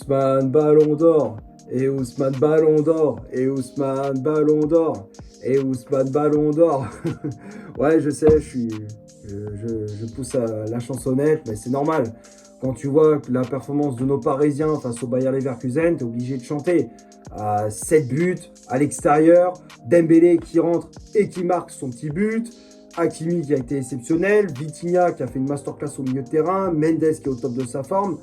Ousmane Ballon d'Or, et Ousmane Ballon d'Or, et Ousmane Ballon d'Or, et Ousmane Ballon d'Or. Ouais, je sais, je pousse à la chansonnette, mais c'est normal. Quand tu vois la performance de nos Parisiens face au Bayer Leverkusen, t'es obligé de chanter. 7 buts à l'extérieur, Dembélé qui rentre et qui marque son petit but, Hakimi qui a été exceptionnel, Vitinha qui a fait une masterclass au milieu de terrain, Mendes qui est au top de sa forme.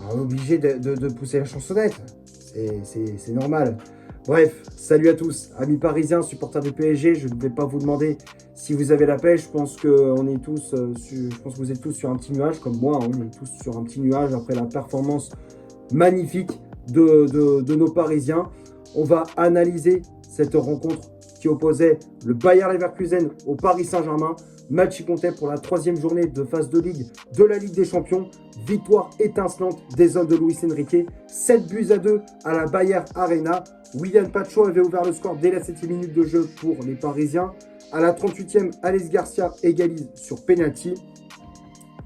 On est obligé de pousser la chansonnette. C'est normal. Bref, salut à tous, amis parisiens, supporters du PSG. Je ne vais pas vous demander si vous avez la pêche. Je pense que vous êtes tous sur un petit nuage, comme moi. On est tous sur un petit nuage après la performance magnifique de nos Parisiens. On va analyser cette rencontre qui opposait le Bayer Leverkusen au Paris Saint-Germain. Match qui comptait pour la 3e journée de phase de Ligue de la Ligue des Champions. Victoire étincelante des hommes de Luis Enrique. 7-2 à la Bayer Arena. William Pacho avait ouvert le score dès la 7e minute de jeu pour les Parisiens. À la 38e, Alex Garcia égalise sur penalty.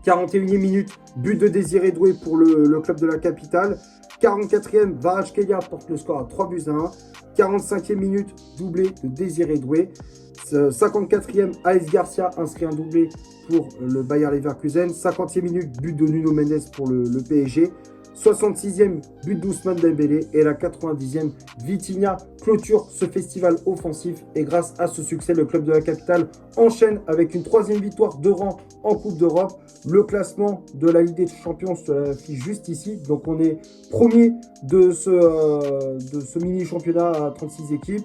41e minute, but de Désiré Doué pour le club de la capitale. 44e, Kvaratskhelia porte le score à 3-1. 45e minute, doublé de Désiré Doué. 54e, Alex Garcia inscrit un doublé pour le Bayer Leverkusen. 50e minute, but de Nuno Mendes pour le PSG. 66e, but d'Ousmane Dembélé. Et la 90e, Vitinha clôture ce festival offensif. Et grâce à ce succès, le club de la capitale enchaîne avec une 3e victoire de rang en Coupe d'Europe. Le classement de la Ligue des Champions se affiche juste ici. Donc on est premier de ce mini-championnat à 36 équipes.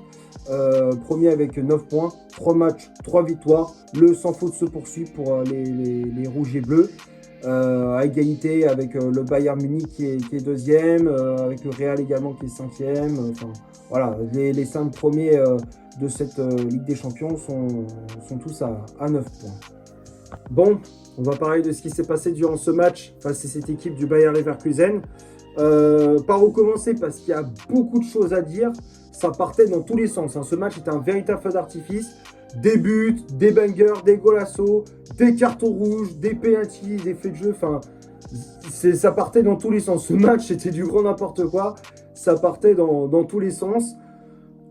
Premier avec 9 points, 3 matchs, 3 victoires. Le sans faute se poursuit pour les rouges et bleus. À égalité avec le Bayern Munich qui est deuxième, avec le Real également qui est 5e. Enfin, voilà, les 5 premiers de cette Ligue des Champions sont tous à 9 points. Bon, on va parler de ce qui s'est passé durant ce match face à cette équipe du Bayer Leverkusen. Par où commencer parce qu'il y a beaucoup de choses à dire. Ça partait dans tous les sens. Hein. Ce match était un véritable feu d'artifice. Des buts, des bangers, des golassos, des cartons rouges, des pénaltys, des faits de jeu. Enfin, ça partait dans tous les sens. Ce match, c'était du grand n'importe quoi. Ça partait dans tous les sens.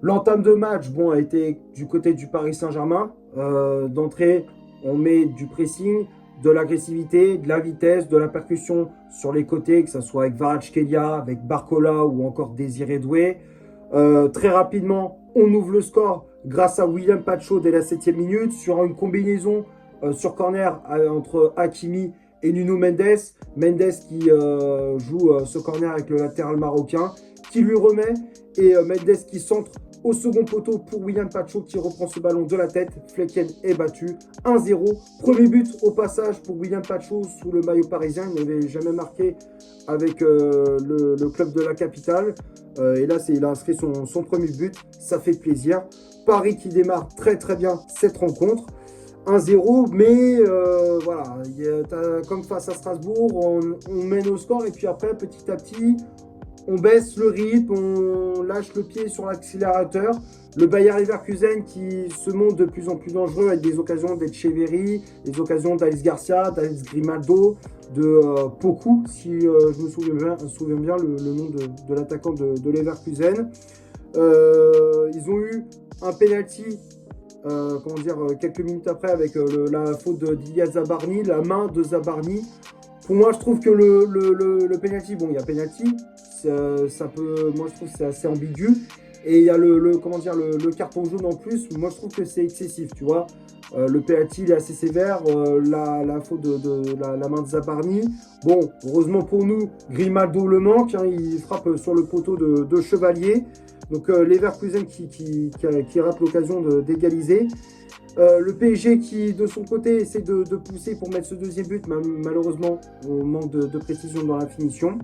L'entame de match, bon, a été du côté du Paris Saint-Germain. D'entrée, on met du pressing, de l'agressivité, de la vitesse, de la percussion sur les côtés, que ce soit avec Kvaratskhelia, avec Barcola ou encore Désiré Doué. Très rapidement, on ouvre le score grâce à William Pacho dès la 7e minute sur une combinaison sur corner entre Hakimi et Nuno Mendes. Mendes qui joue ce corner avec le latéral marocain, qui lui remet et Mendes qui centre au second poteau pour William Pacho qui reprend ce ballon de la tête. Flecken est battu 1-0. Premier but au passage pour William Pacho sous le maillot parisien. Il n'avait jamais marqué avec le club de la capitale. Et là, il a inscrit son premier but. Ça fait plaisir. Paris qui démarre très très bien cette rencontre. 1-0, mais voilà, comme face à Strasbourg, on mène au score et puis après, petit à petit, on baisse le rythme, on lâche le pied sur l'accélérateur. Le Bayer Leverkusen qui se montre de plus en plus dangereux avec des occasions d'Etcheverry, des occasions d'Alex Garcia, d'Alex Grimaldo, de Poku, si je me souviens bien le nom de l'attaquant de Leverkusen. Ils ont eu un penalty quelques minutes après avec la faute d'Ilya Zabarny, la main de Zabarny. Pour moi, je trouve que le penalty, bon, il y a penalty, moi je trouve que c'est assez ambigu. Et il y a le carton jaune en plus. Moi, je trouve que c'est excessif, tu vois. Le penalty, il est assez sévère. La faute de la main de Zabarny. Bon, heureusement pour nous, Grimaldo le manque. Hein, il frappe sur le poteau de Chevalier. Donc, Leverkusen qui rate l'occasion d'égaliser. Le PSG qui, de son côté, essaie de pousser pour mettre ce deuxième but. Malheureusement, on manque de précision dans la finition.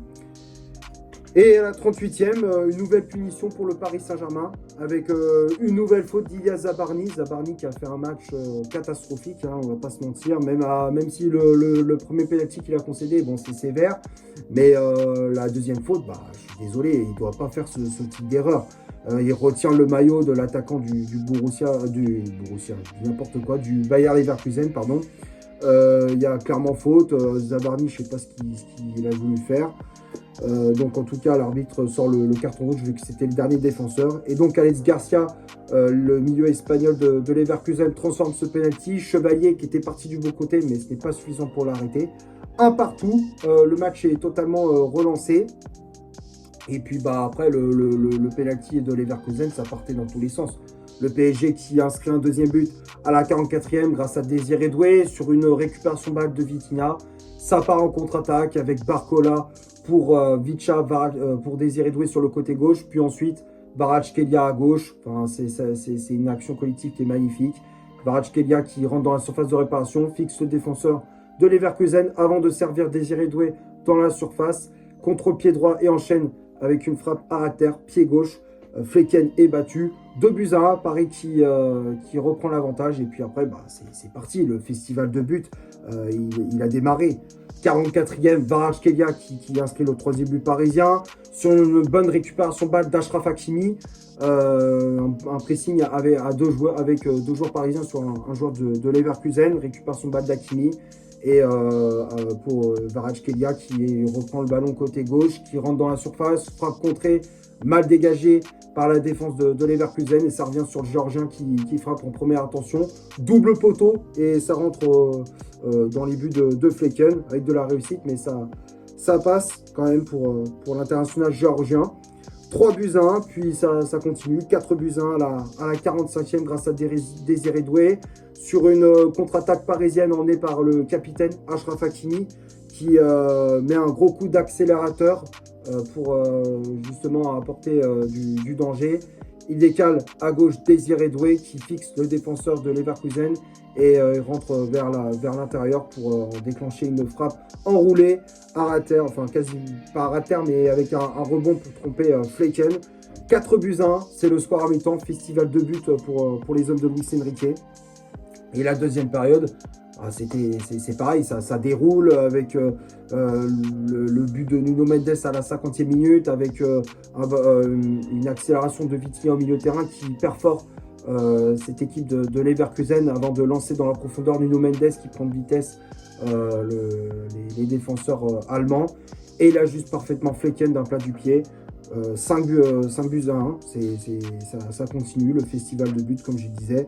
Et à la 38e, une nouvelle punition pour le Paris Saint-Germain avec une nouvelle faute d'Ilya Zabarny. Zabarny qui a fait un match catastrophique, hein, on va pas se mentir, même si le premier penalty qu'il a concédé, bon, c'est sévère. Mais la deuxième faute, je suis désolé, il ne doit pas faire ce type d'erreur. Il retient le maillot de l'attaquant du Bayer Leverkusen, pardon. Il y a clairement faute. Zabarny, je ne sais pas ce qu'il a voulu faire. Donc en tout cas, l'arbitre sort le carton rouge vu que c'était le dernier défenseur. Et donc Alex Garcia, le milieu espagnol de Leverkusen, transforme ce penalty. Chevalier qui était parti du bon côté, mais ce n'est pas suffisant pour l'arrêter. Un partout, le match est totalement relancé. Et puis après, le penalty de Leverkusen, ça partait dans tous les sens. Le PSG qui inscrit un deuxième but à la 44e grâce à Désiré Doué sur une récupération balle de Vitinha. Ça part en contre-attaque avec Barcola pour Vicha, pour Désiré Doué sur le côté gauche. Puis ensuite, Kvaratskhelia à gauche. Enfin, c'est une action collective qui est magnifique. Kvaratskhelia qui rentre dans la surface de réparation, fixe le défenseur de Leverkusen avant de servir Désiré Doué dans la surface. Contrôle pied droit et enchaîne avec une frappe à terre, pied gauche. Flecken est battu. 2-1, Paris qui reprend l'avantage. Et puis après, c'est parti. Le festival de buts, il a démarré. 44e, Kvaratskhelia qui inscrit le troisième but parisien. Sur une bonne récupération balle d'Achraf Hakimi. Un pressing avec deux joueurs parisiens sur un joueur de Leverkusen. Récupération balle d'Hakimi. Et pour Kvaratskhelia qui reprend le ballon côté gauche, qui rentre dans la surface, frappe contrée, mal dégagée par la défense de Leverkusen, et ça revient sur le Géorgien qui frappe en première intention. Double poteau, et ça rentre dans les buts de Flecken avec de la réussite, mais ça passe quand même pour l'international géorgien. 3-1, puis ça continue. 4-1 à la 45e grâce à Désiré Doué. Sur une contre-attaque parisienne emmenée par le capitaine Achraf Hakimi qui met un gros coup d'accélérateur pour justement apporter du danger. Il décale à gauche Désiré Doué qui fixe le défenseur de Leverkusen et rentre vers l'intérieur pour déclencher une frappe enroulée à terre, enfin quasi pas à terre mais avec un rebond pour tromper Flecken. 4-1, c'est le score à mi-temps, festival de buts pour les hommes de Luis Enrique. Et la deuxième période, c'est pareil, ça déroule avec le but de Nuno Mendes à la 50e minute, avec une accélération de Vitinha au milieu de terrain qui perfore cette équipe de Leverkusen avant de lancer dans la profondeur Nuno Mendes qui prend de vitesse les défenseurs allemands. Et il ajuste parfaitement Flecken d'un plat du pied. 5 buts à 1, ça continue, le festival de buts comme je disais.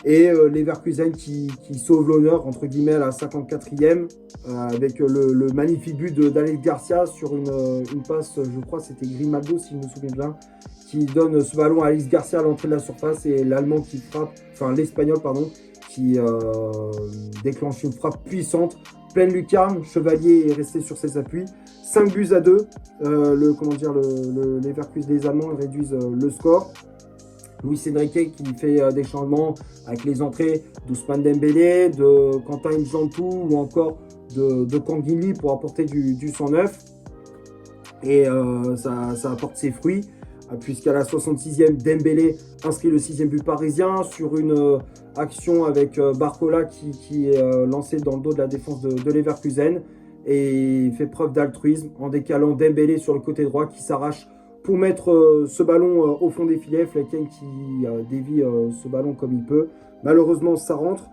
Et Leverkusen qui sauve l'honneur, entre guillemets, à la 54e, avec le magnifique but d'Alex Garcia sur une passe, je crois que c'était Grimaldo, si je me souviens bien, qui donne ce ballon à Alex Garcia à l'entrée de la surface, et l'Allemand qui frappe, enfin l'Espagnol, pardon, qui déclenche une frappe puissante, pleine lucarne. Chevalier est resté sur ses appuis. 5-2. Les Allemands réduisent le score. Luis Enrique qui fait des changements avec les entrées d'Ousmane Dembélé, de Quentin Njantou ou encore de Kanguili pour apporter du sang neuf. Et ça apporte ses fruits, puisqu'à la 66e, Dembélé inscrit le 6e but parisien sur une action avec Barcola qui est lancé dans le dos de la défense de Leverkusen. Et il fait preuve d'altruisme en décalant Dembélé sur le côté droit qui s'arrache pour mettre ce ballon au fond des filets. Flecken qui dévie ce ballon comme il peut. Malheureusement, ça rentre.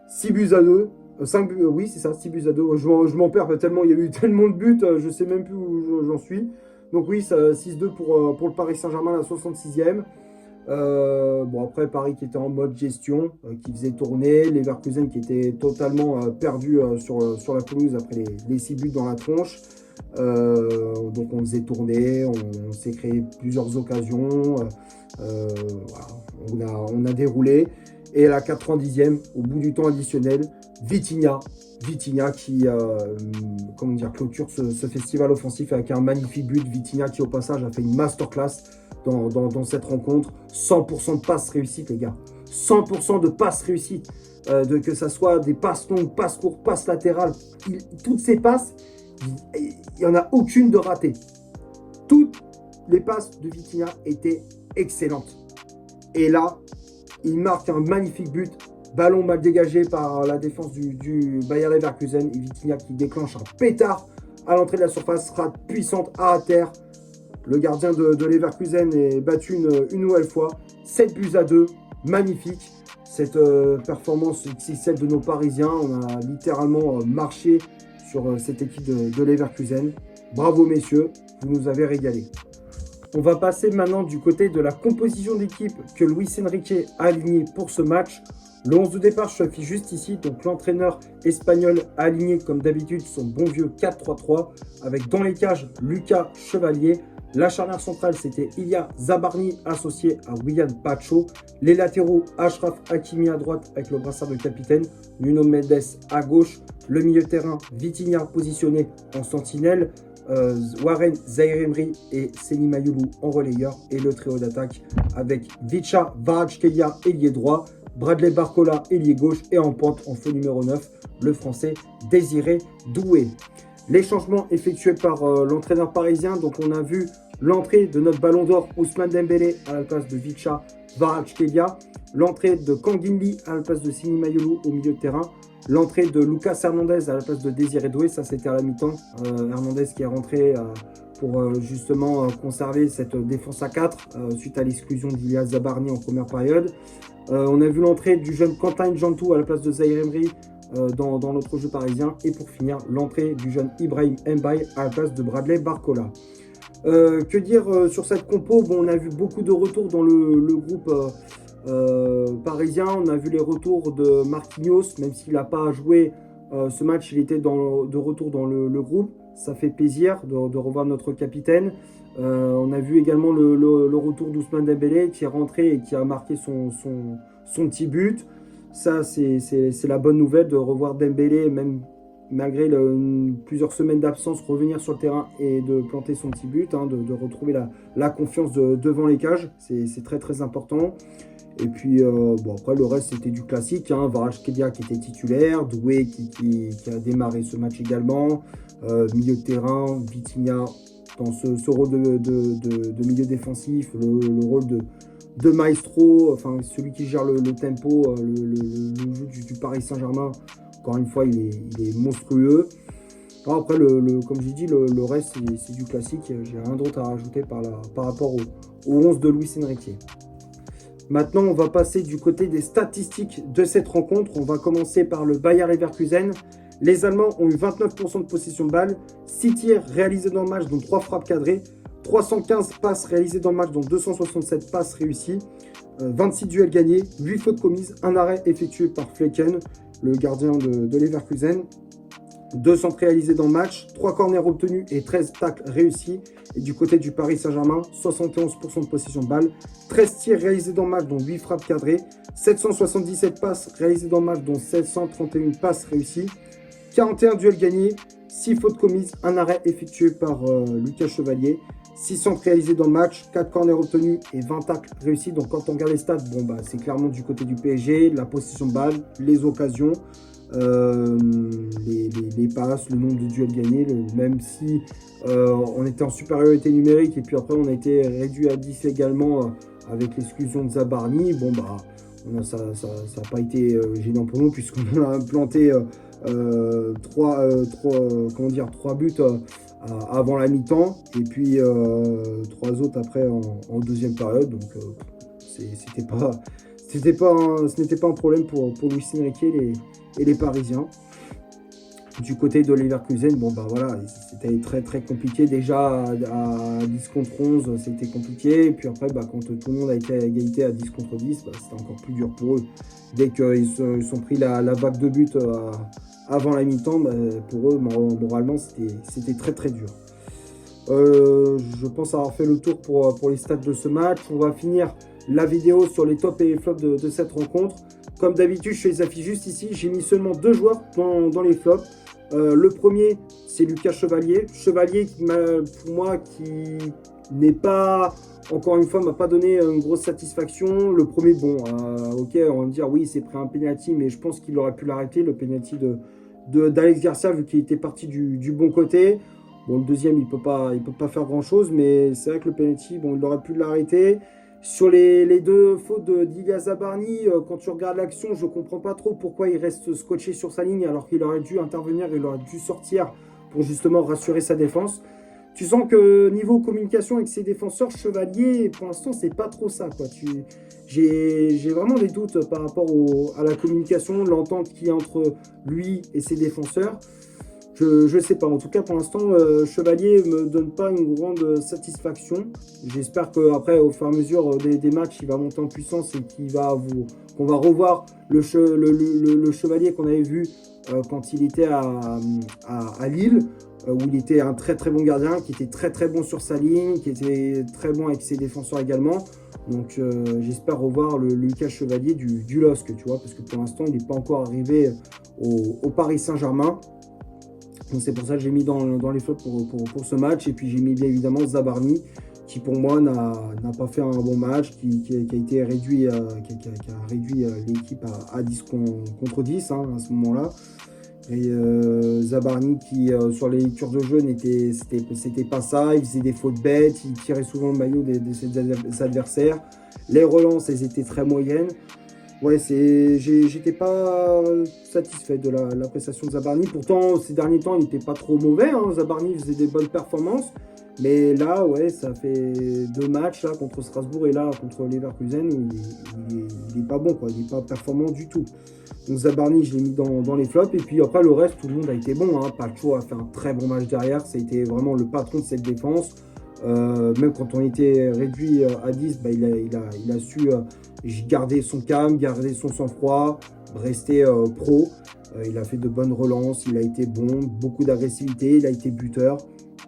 6-2. 5 buts, oui, c'est ça, 6-2. Je m'en perds tellement, il y a eu tellement de buts, je ne sais même plus où j'en suis. Donc oui, 6-2 pour le Paris Saint-Germain à la 66e. Bon, après, Paris qui était en mode gestion, qui faisait tourner. Leverkusen qui était totalement perdu sur la pelouse après les 6 buts dans la tronche. Donc on faisait tourner, on s'est créé plusieurs occasions, voilà, on a déroulé. Et à la 90e, au bout du temps additionnel, Vitinha qui clôture ce festival offensif avec un magnifique but. Vitinha qui au passage a fait une masterclass dans cette rencontre. 100% de passes réussites, les gars. 100% de passes réussites. Que ça soit des passes longues, passes courtes, passes latérales. Toutes ces passes, il n'y en a aucune de ratée. Toutes les passes de Vitinha étaient excellentes. Et là, il marque un magnifique but. Ballon mal dégagé par la défense du Bayer Leverkusen. Et Vitinha qui déclenche un pétard à l'entrée de la surface. Rate puissante à terre. Le gardien de Leverkusen est battu une nouvelle fois. 7-2. Magnifique. Cette performance, c'est celle de nos Parisiens. On a littéralement marché sur cette équipe de Leverkusen. Bravo messieurs, vous nous avez régalé. On va passer maintenant du côté de la composition d'équipe que Luis Enrique a aligné pour ce match. Le 11 de départ s'affiche juste ici, donc l'entraîneur espagnol a aligné comme d'habitude son bon vieux 4-3-3 avec dans les cages Lucas Chevalier. La charnière centrale c'était Ilya Zabarny associé à Willian Pacho. Les latéraux Achraf Hakimi à droite avec le brassard de capitaine, Nuno Mendes à gauche. Le milieu de terrain Vitinha positionné en sentinelle. Warren Zaïre-Emery et Seny Mayulu en relayeur et le trio d'attaque avec Vicha Kvaratskhelia ailier droit, Bradley Barcola ailier gauche et en pointe en faux numéro 9 le français Désiré Doué. Les changements effectués par l'entraîneur parisien, donc on a vu l'entrée de notre ballon d'or Ousmane Dembélé à la place de Vicha Kvaratskhelia, l'entrée de Kangin Lee à la place de Seny Mayulu au milieu de terrain, l'entrée de Lucas Hernandez à la place de Désiré Doué, ça c'était à la mi-temps. Hernandez qui est rentré pour justement conserver cette défense à 4 suite à l'exclusion d'Ilya Zabarny en première période. On a vu l'entrée du jeune Quentin Djantou à la place de Zaïre-Emery dans notre jeu parisien. Et pour finir, l'entrée du jeune Ibrahim Mbaye à la place de Bradley Barcola. Que dire sur cette compo? Bon, on a vu beaucoup de retours dans le groupe parisien. On a vu les retours de Marquinhos, même s'il n'a pas joué ce match, il était de retour dans le groupe. Ça fait plaisir de revoir notre capitaine. On a vu également le retour d'Ousmane Dembélé qui est rentré et qui a marqué son petit but. Ça, c'est la bonne nouvelle de revoir Dembélé, même malgré plusieurs semaines d'absence, revenir sur le terrain et de planter son petit but, de retrouver la confiance devant les cages. C'est très très important. Et puis, bon, après, le reste, c'était du classique. Kvaratskhelia qui était titulaire, Doué qui a démarré ce match également. Milieu de terrain, Vitinha dans ce rôle de milieu défensif, le rôle de maestro, enfin celui qui gère le tempo, le jeu du Paris Saint-Germain. Encore une fois, il est monstrueux. Alors après, comme j'ai dit, le reste, c'est du classique. J'ai rien d'autre à rajouter par rapport au 11 de Luis Enrique. Maintenant, on va passer du côté des statistiques de cette rencontre. On va commencer par le Bayer Leverkusen. Les Allemands ont eu 29% de possession de balle, 6 tirs réalisés dans le match, dont 3 frappes cadrées, 315 passes réalisées dans le match, dont 267 passes réussies, 26 duels gagnés, 8 fautes commises, un arrêt effectué par Flecken, le gardien de Leverkusen, 2 centres réalisés dans le match, 3 corners obtenus et 13 tacles réussis. Et du côté du Paris Saint-Germain, 71% de possession de balle, 13 tirs réalisés dans le match, dont 8 frappes cadrées, 777 passes réalisées dans le match, dont 731 passes réussies, 41 duels gagnés, 6 fautes commises, un arrêt effectué par Lucas Chevalier, 6 centres réalisés dans le match, 4 corners obtenus et 20 tacles réussis. Donc quand on regarde les stats, bon, c'est clairement du côté du PSG, la possession de balle, les occasions, les passes, le nombre de duels gagnés, même si on était en supériorité numérique et puis après on a été réduit à 10 également avec l'exclusion de Zabarny. Bon ça n'a pas été gênant pour nous puisqu'on a implanté 3 buts avant la mi-temps et puis 3 autres après en deuxième période. Donc ce n'était pas un problème pour Luis Enrique et les Parisiens. Du côté de Leverkusen, c'était très très compliqué. Déjà à 10 contre 11, c'était compliqué. Et puis après, quand tout le monde a été à égalité à 10 contre 10, c'était encore plus dur pour eux. Dès qu'ils sont pris la vague de buts avant la mi-temps, pour eux, moralement, c'était très très dur. Je pense avoir fait le tour pour les stats de ce match. On va finir la vidéo sur les tops et les flops de cette rencontre. Comme d'habitude, je fais les affiches juste ici. J'ai mis seulement 2 joueurs dans les flops. Le premier, c'est Lucas Chevalier. Chevalier, pour moi, qui n'est pas, encore une fois, m'a pas donné une grosse satisfaction. Le premier, ok, on va me dire, oui, il s'est pris un penalty, mais je pense qu'il aurait pu l'arrêter, le penalty d'Alex Garcia, vu qu'il était parti du bon côté. Bon, le deuxième, il peut pas faire grand-chose, mais c'est vrai que le penalty, il aurait pu l'arrêter. Sur les 2 fautes d'Ilya Zabarny, quand tu regardes l'action, je ne comprends pas trop pourquoi il reste scotché sur sa ligne alors qu'il aurait dû intervenir, il aurait dû sortir pour justement rassurer sa défense. Tu sens que niveau communication avec ses défenseurs, Chevalier, pour l'instant, c'est pas trop ça, quoi. J'ai vraiment des doutes par rapport à la communication, l'entente qu'il y a entre lui et ses défenseurs. Je sais pas. En tout cas, pour l'instant, Chevalier me donne pas une grande satisfaction. J'espère qu'après, au fur et à mesure des matchs, il va monter en puissance et qu'on va revoir le Chevalier qu'on avait vu quand il était à Lille, où il était un très très bon gardien, qui était très très bon sur sa ligne, qui était très bon avec ses défenseurs également. Donc j'espère revoir le Lucas Chevalier du LOSC, tu vois, parce que pour l'instant, il n'est pas encore arrivé au Paris Saint-Germain. Donc c'est pour ça que j'ai mis dans les flops pour ce match. Et puis j'ai mis bien évidemment Zabarni, qui pour moi n'a pas fait un bon match, qui a été réduit, qui a réduit l'équipe à 10 contre 10 hein, à ce moment-là. Et Zabarni qui sur les lectures de jeu c'était pas ça, il faisait des fautes bêtes, il tirait souvent le maillot de ses adversaires. Les relances, elles étaient très moyennes. Ouais, j'étais pas satisfait de la prestation de Zabarni. Pourtant, ces derniers temps, il n'était pas trop mauvais. Hein. Zabarni faisait des bonnes performances. Mais là, ouais, ça fait 2 matchs là, contre Strasbourg et là contre Leverkusen où il est pas bon, quoi. Il n'est pas performant du tout. Donc Zabarni, je l'ai mis dans les flops. Et puis après, le reste, tout le monde a été bon. Hein. Pacho a fait un très bon match derrière. Ça a été vraiment le patron de cette défense. Même quand on était réduit à 10, bah, il a su garder son calme, garder son sang-froid, rester pro. Il a fait de bonnes relances, il a été bon, beaucoup d'agressivité, il a été buteur.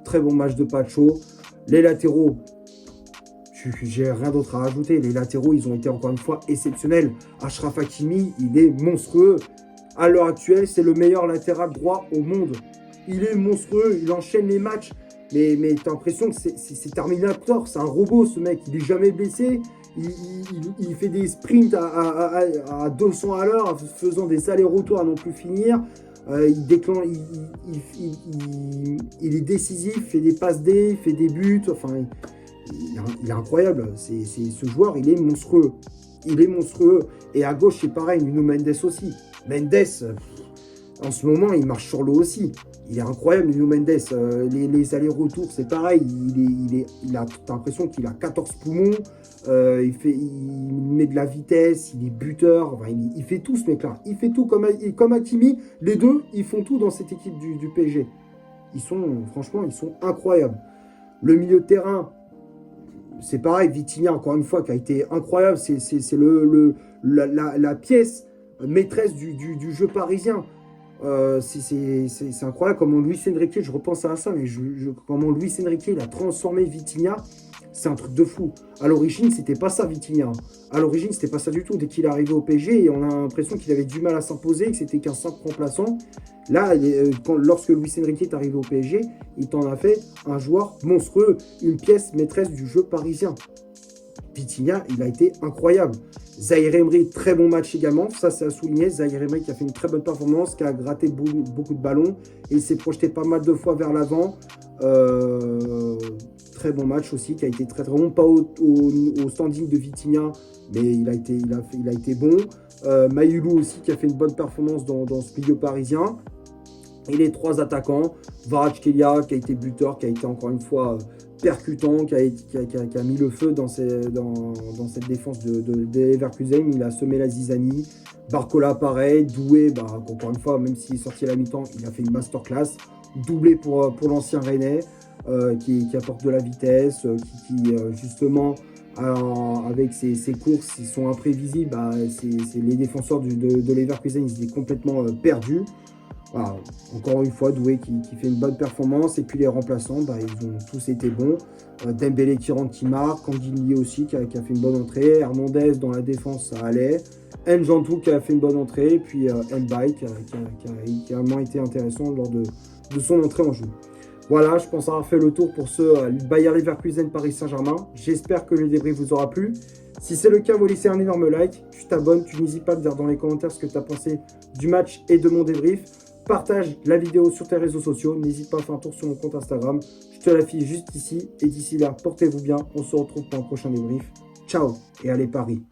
Très bon match de Pacho. Les latéraux, j'ai rien d'autre à rajouter. Les latéraux, ils ont été encore une fois exceptionnels. Achraf Hakimi, il est monstrueux. À l'heure actuelle, c'est le meilleur latéral droit au monde. Il est monstrueux, il enchaîne les matchs. Mais t'as l'impression que c'est Terminator, c'est un robot ce mec, il est jamais blessé, il fait des sprints à 200 à l'heure, faisant des allers-retours à non plus finir, il est décisif, il fait des passes D, il fait des buts, enfin, il est incroyable, ce joueur, il est monstrueux, et à gauche c'est pareil, Nuno Mendes aussi, Mendes, en ce moment il marche sur l'eau aussi. Il est incroyable, Nuno Mendes. Les allers-retours, c'est pareil. T'as l'impression qu'il a 14 poumons. Il met de la vitesse, il est buteur. Enfin, il fait tout, ce mec-là. Il fait tout comme Hakimi. Les deux, ils font tout dans cette équipe du PSG. Franchement, ils sont incroyables. Le milieu de terrain, c'est pareil. Vitinha, encore une fois, qui a été incroyable. C'est la pièce maîtresse du jeu parisien. C'est incroyable comment Luis Enrique, je repense à ça, mais comment Luis Enrique il a transformé Vitinha, c'est un truc de fou. À l'origine, c'était pas ça Vitinha. À l'origine, c'était pas ça du tout. Dès qu'il est arrivé au PSG, on a l'impression qu'il avait du mal à s'imposer, que c'était qu'un simple remplaçant. Là, lorsque Luis Enrique est arrivé au PSG, il t'en a fait un joueur monstrueux, une pièce maîtresse du jeu parisien. Vitinha, il a été incroyable. Zahir Emery, très bon match également. Ça, c'est à souligner. Zahir Emery qui a fait une très bonne performance, qui a gratté beaucoup de ballons. Et il s'est projeté pas mal de fois vers l'avant. Très bon match aussi, qui a été très très bon. Pas au standing de Vitinha, mais il a été bon. Maïlou aussi, qui a fait une bonne performance dans ce milieu parisien. Et les 3 attaquants, Kvaratskhelia, qui a été buteur, qui a été encore une fois percutant, qui a mis le feu dans cette défense de Leverkusen. Il a semé la zizanie. Barcola, pareil. Doué, encore une fois, même s'il est sorti à la mi-temps, il a fait une masterclass. Doublé pour l'ancien Rennais, qui apporte de la vitesse, qui justement, avec ses courses, ils sont imprévisibles. Les défenseurs de Leverkusen, ils étaient complètement perdus. Voilà. Encore une fois, Doué qui fait une bonne performance. Et puis les remplaçants, ils ont tous été bons. Dembélé qui rentre, qui marque. Kangili aussi qui a fait une bonne entrée. Hernandez dans la défense, ça allait. Njantou qui a fait une bonne entrée. Et puis Mbaye qui a vraiment été intéressant lors de son entrée en jeu. Voilà, je pense avoir fait le tour pour ce Bayer Leverkusen Paris Saint-Germain. J'espère que le débrief vous aura plu. Si c'est le cas, vous laissez un énorme like. Tu t'abonnes, tu n'hésites pas à me dire dans les commentaires ce que tu as pensé du match et de mon débrief. Partage la vidéo sur tes réseaux sociaux. N'hésite pas à faire un tour sur mon compte Instagram. Je te l'affiche juste ici. Et d'ici là, portez-vous bien. On se retrouve pour un prochain débrief. Ciao et allez Paris.